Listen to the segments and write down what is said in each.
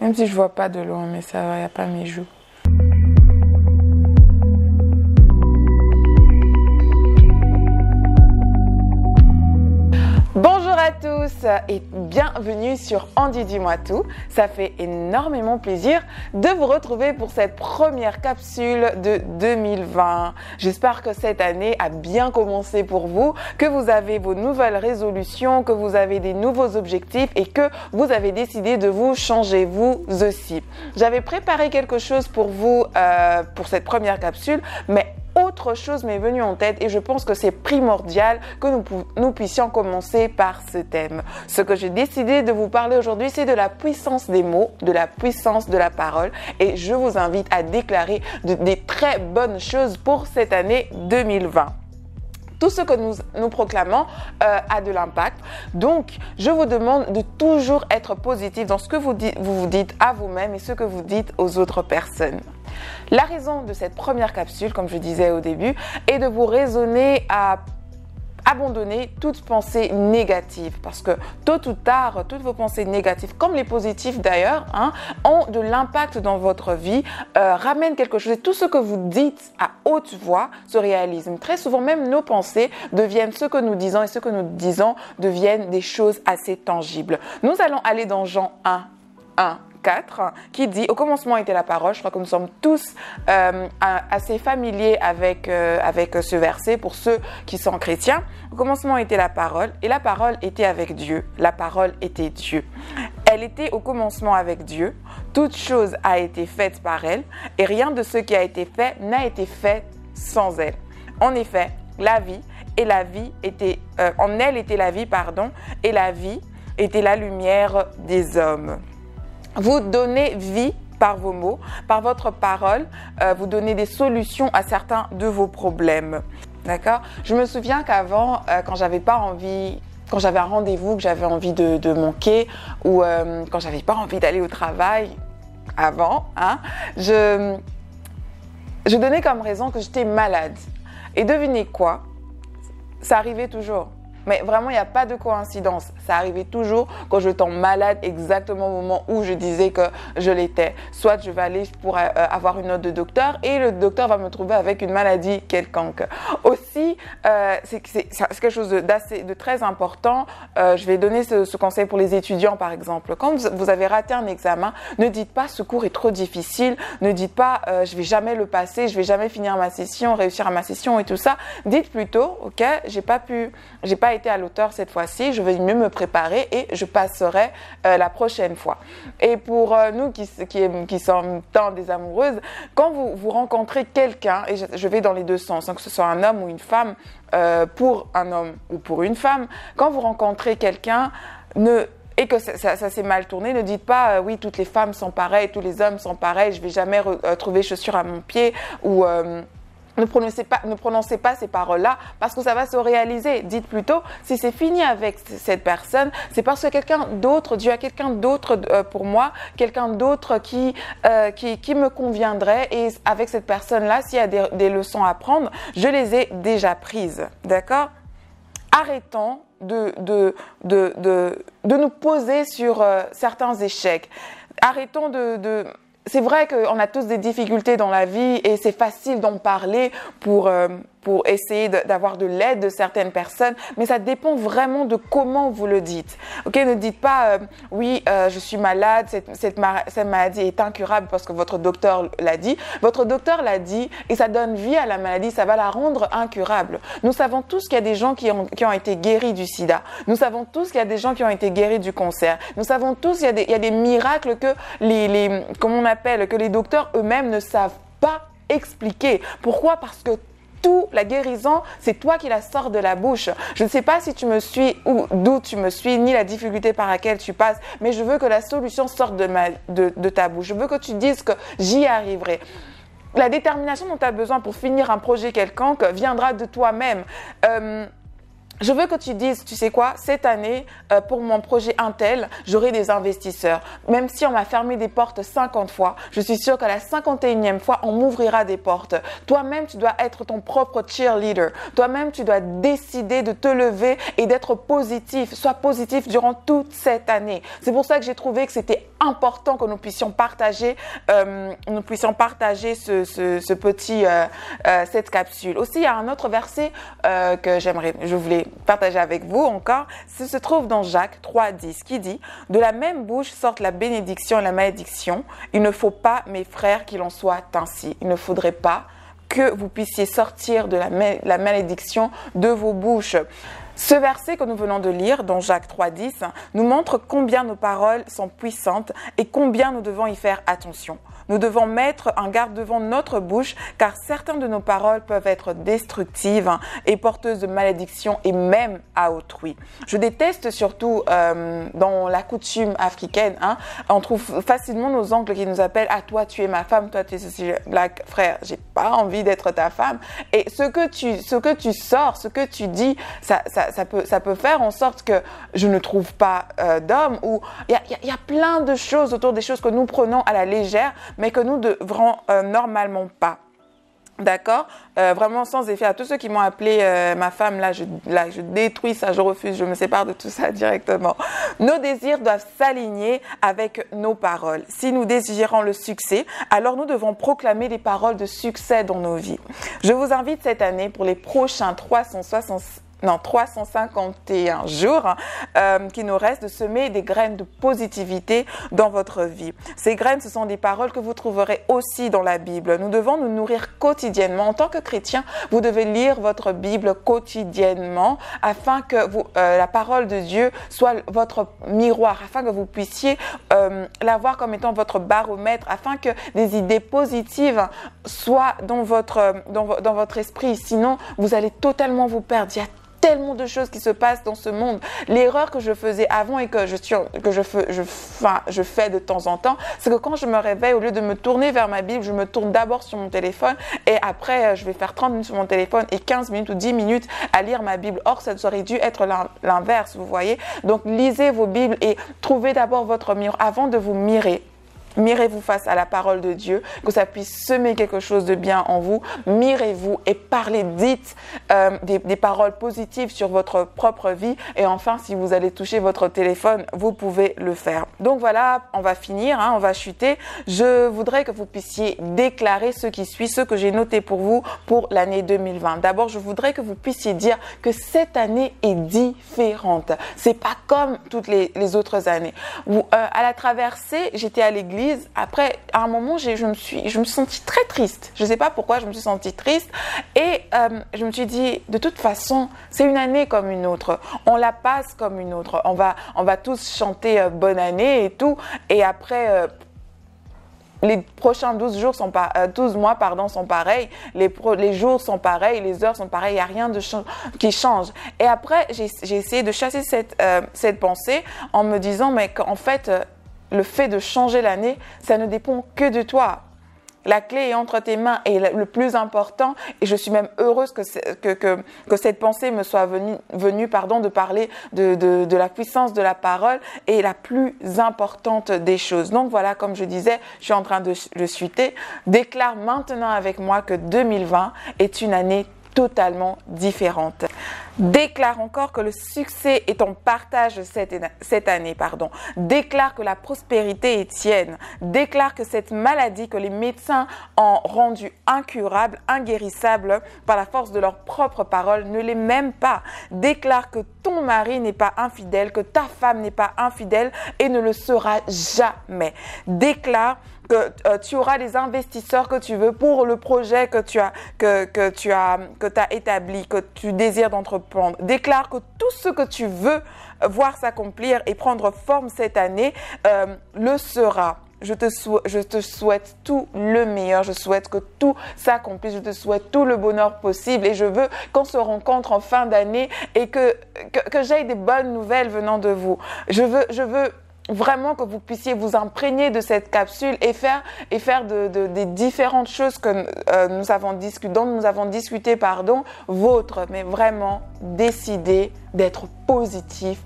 Même si je vois pas de loin, mais ça va, il n'y a pas mes joues. Bonjour à tous et bienvenue sur Andy Dis-moi tout. Ça fait énormément plaisir de vous retrouver pour cette première capsule de 2020. J'espère que cette année a bien commencé pour vous, que vous avez vos nouvelles résolutions, que vous avez des nouveaux objectifs et que vous avez décidé de vous changer vous aussi. J'avais préparé quelque chose pour vous pour cette première capsule, mais autre chose m'est venue en tête et je pense que c'est primordial que nous puissions commencer par ce thème. Ce que j'ai décidé de vous parler aujourd'hui, c'est de la puissance des mots, de la puissance de la parole et je vous invite à déclarer des très bonnes choses pour cette année 2020. Tout ce que nous proclamons a de l'impact. Donc, je vous demande de toujours être positif dans ce que vous vous dites à vous-même et ce que vous dites aux autres personnes. La raison de cette première capsule, comme je disais au début, est de vous raisonner à abandonner toute pensée négative parce que tôt ou tard, toutes vos pensées négatives, comme les positifs d'ailleurs, ont de l'impact dans votre vie, ramènent quelque chose et tout ce que vous dites à haute voix se réalise. Très souvent, même nos pensées deviennent ce que nous disons et ce que nous disons deviennent des choses assez tangibles. Nous allons aller dans Jean 1:4 qui dit « Au commencement était la parole ». Je crois que nous sommes tous assez familiers avec ce verset pour ceux qui sont chrétiens. Au commencement était la parole et la parole était avec Dieu. La parole était Dieu. Elle était au commencement avec Dieu. Toute chose a été faite par elle et rien de ce qui a été fait n'a été fait sans elle. En effet, la vie et la vie était en elle était la vie, et la vie était la lumière des hommes. Vous donnez vie par vos mots, par votre parole, vous donnez des solutions à certains de vos problèmes. D'accord ? Je me souviens qu'avant, quand j'avais un rendez-vous que j'avais envie de manquer ou quand j'avais pas envie d'aller au travail, je donnais comme raison que j'étais malade. Et devinez quoi ? Ça arrivait toujours. Mais vraiment, il n'y a pas de coïncidence. Ça arrivait toujours quand je tombe malade exactement au moment où je disais que je l'étais. Soit je vais aller pour avoir une note de docteur et le docteur va me trouver avec une maladie quelconque. Aussi, c'est quelque chose de très important. Je vais donner ce conseil pour les étudiants, par exemple. Quand vous avez raté un examen, ne dites pas « ce cours est trop difficile ». Ne dites pas « je vais jamais le passer, je vais jamais finir ma session, réussir à ma session et tout ça ». Dites plutôt « ok, j'ai pas été à l'auteur cette fois-ci, je vais mieux me préparer et je passerai la prochaine fois. » Et pour nous qui sommes tant des amoureuses, quand vous rencontrez quelqu'un, et je vais dans les deux sens, que ce soit un homme ou une femme, pour un homme ou pour une femme, quand vous rencontrez quelqu'un, et que ça s'est mal tourné, ne dites pas oui, toutes les femmes sont pareilles, tous les hommes sont pareils, je vais jamais trouver chaussure à mon pied ou ne prononcez pas ces paroles-là parce que ça va se réaliser. Dites plutôt, si c'est fini avec cette personne, c'est parce que quelqu'un d'autre, Dieu a quelqu'un d'autre pour moi, quelqu'un d'autre qui me conviendrait et avec cette personne-là, s'il y a des leçons à prendre, je les ai déjà prises. D'accord ? Arrêtons de nous poser sur certains échecs. Arrêtons C'est vrai qu'on a tous des difficultés dans la vie et c'est facile d'en parler pour essayer d'avoir de l'aide de certaines personnes, mais ça dépend vraiment de comment vous le dites. Ok, ne dites pas oui, je suis malade, cette maladie est incurable parce que votre docteur l'a dit. Votre docteur l'a dit et ça donne vie à la maladie, ça va la rendre incurable. Nous savons tous qu'il y a des gens qui ont été guéris du sida. Nous savons tous qu'il y a des gens qui ont été guéris du cancer. Nous savons tous qu'il y a des miracles que que les docteurs eux-mêmes ne savent pas expliquer. Pourquoi ? Parce que la guérison, c'est toi qui la sors de la bouche. Je ne sais pas si tu me suis ou d'où tu me suis, ni la difficulté par laquelle tu passes, mais je veux que la solution sorte de ta bouche. Je veux que tu dises que j'y arriverai. La détermination dont tu as besoin pour finir un projet quelconque viendra de toi-même. Je veux que tu dises, tu sais quoi, cette année, pour mon projet Intel, j'aurai des investisseurs. Même si on m'a fermé des portes 50 fois, je suis sûre qu'à la 51e fois, on m'ouvrira des portes. Toi-même, tu dois être ton propre cheerleader. Toi-même, tu dois décider de te lever et d'être positif. Sois positif durant toute cette année. C'est pour ça que j'ai trouvé que c'était important que nous puissions partager, cette capsule. Aussi, il y a un autre verset que je voulais partager avec vous encore. Ce se trouve dans Jacques 3,10 qui dit « De la même bouche sortent la bénédiction et la malédiction. Il ne faut pas, mes frères, qu'il en soit ainsi. » Il ne faudrait pas que vous puissiez sortir de la malédiction de vos bouches. Ce verset que nous venons de lire dans Jacques 3,10 nous montre combien nos paroles sont puissantes et combien nous devons y faire attention. Nous devons mettre en garde devant notre bouche car certaines de nos paroles peuvent être destructives et porteuses de malédiction et même à autrui. Je déteste surtout dans la coutume africaine, on trouve facilement nos oncles qui nous appellent « Ah, toi tu es ma femme, toi tu es ceci, black frère, j'ai pas envie d'être ta femme. » Et ce que tu sors, ce que tu dis, ça peut faire en sorte que je ne trouve pas d'homme, ou il y a plein de choses autour des choses que nous prenons à la légère, mais que nous ne devrons normalement pas. D'accord, vraiment sans effet. À tous ceux qui m'ont appelé ma femme, là je détruis ça, je refuse, je me sépare de tout ça directement. Nos désirs doivent s'aligner avec nos paroles. Si nous désirons le succès, alors nous devons proclamer des paroles de succès dans nos vies. Je vous invite cette année pour les prochains 351 jours qui nous restent, de semer des graines de positivité dans votre vie. Ces graines, ce sont des paroles que vous trouverez aussi dans la Bible. Nous devons nous nourrir quotidiennement. En tant que chrétien, vous devez lire votre Bible quotidiennement afin que la parole de Dieu soit votre miroir, afin que vous puissiez la voir comme étant votre baromètre, afin que des idées positives soient dans votre esprit. Sinon, vous allez totalement vous perdre. Il y a tellement de choses qui se passent dans ce monde. L'erreur que je faisais avant et que je fais de temps en temps, c'est que quand je me réveille, au lieu de me tourner vers ma Bible, je me tourne d'abord sur mon téléphone et après, je vais faire 30 minutes sur mon téléphone et 15 minutes ou 10 minutes à lire ma Bible. Or, ça aurait dû être l'inverse, vous voyez. Donc, lisez vos Bibles et trouvez d'abord votre miroir avant de vous mirer. Mirez-vous face à la parole de Dieu, que ça puisse semer quelque chose de bien en vous. Mirez-vous et parlez, dites des paroles positives sur votre propre vie. Et enfin, si vous allez toucher votre téléphone, vous pouvez le faire. Donc voilà, on va finir, on va chuter. Je voudrais que vous puissiez déclarer ce qui suit, ce que j'ai noté pour vous pour l'année 2020. D'abord, je voudrais que vous puissiez dire que cette année est différente. C'est pas comme toutes les autres années. À la traversée, j'étais à l'église. Après, à un moment, je me suis sentie très triste. Je ne sais pas pourquoi je me suis sentie triste. Et je me suis dit, de toute façon, c'est une année comme une autre. On la passe comme une autre. On va tous chanter bonne année et tout. Et après, les prochains 12 mois sont pareils. Les jours sont pareils. Les heures sont pareilles. Il n'y a rien qui change. Et après, j'ai essayé de chasser cette pensée en me disant, mais qu'en fait, le fait de changer l'année, ça ne dépend que de toi. La clé est entre tes mains et le plus important, et je suis même heureuse que cette pensée me soit venue de parler de la puissance de la parole est la plus importante des choses. Donc voilà, comme je disais, je suis en train de le chuter. Déclare maintenant avec moi que 2020 est une année totalement différente. Déclare encore que le succès est ton partage cette année. Déclare que la prospérité est tienne. Déclare que cette maladie que les médecins ont rendue incurable, inguérissable par la force de leurs propres paroles ne l'est même pas. Déclare que ton mari n'est pas infidèle, que ta femme n'est pas infidèle et ne le sera jamais. Déclare que tu auras les investisseurs que tu veux pour le projet que tu as établi, que tu désires d'entreprendre. Déclare que tout ce que tu veux voir s'accomplir et prendre forme cette année le sera. Je te souhaite tout le meilleur. Je souhaite que tout s'accomplisse. Je te souhaite tout le bonheur possible. Et je veux qu'on se rencontre en fin d'année et que j'aie des bonnes nouvelles venant de vous. Je veux vraiment que vous puissiez vous imprégner de cette capsule et faire des différentes choses que nous avons discuté, vôtres, mais vraiment décider d'être positif,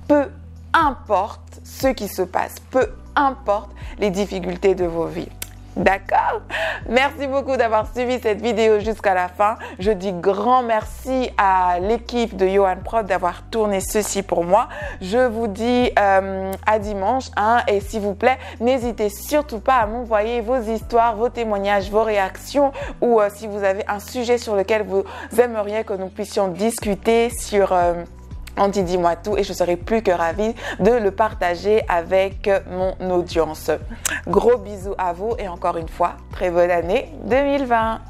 peu importe ce qui se passe, peu importe les difficultés de vos vies. D'accord? Merci beaucoup d'avoir suivi cette vidéo jusqu'à la fin. Je dis grand merci à l'équipe de Johan Prod d'avoir tourné ceci pour moi. Je vous dis à dimanche, hein, et s'il vous plaît, n'hésitez surtout pas à m'envoyer vos histoires, vos témoignages, vos réactions ou si vous avez un sujet sur lequel vous aimeriez que nous puissions discuter sur Andy Dis-moi tout, et je serai plus que ravie de le partager avec mon audience. Gros bisous à vous et encore une fois, très bonne année 2020.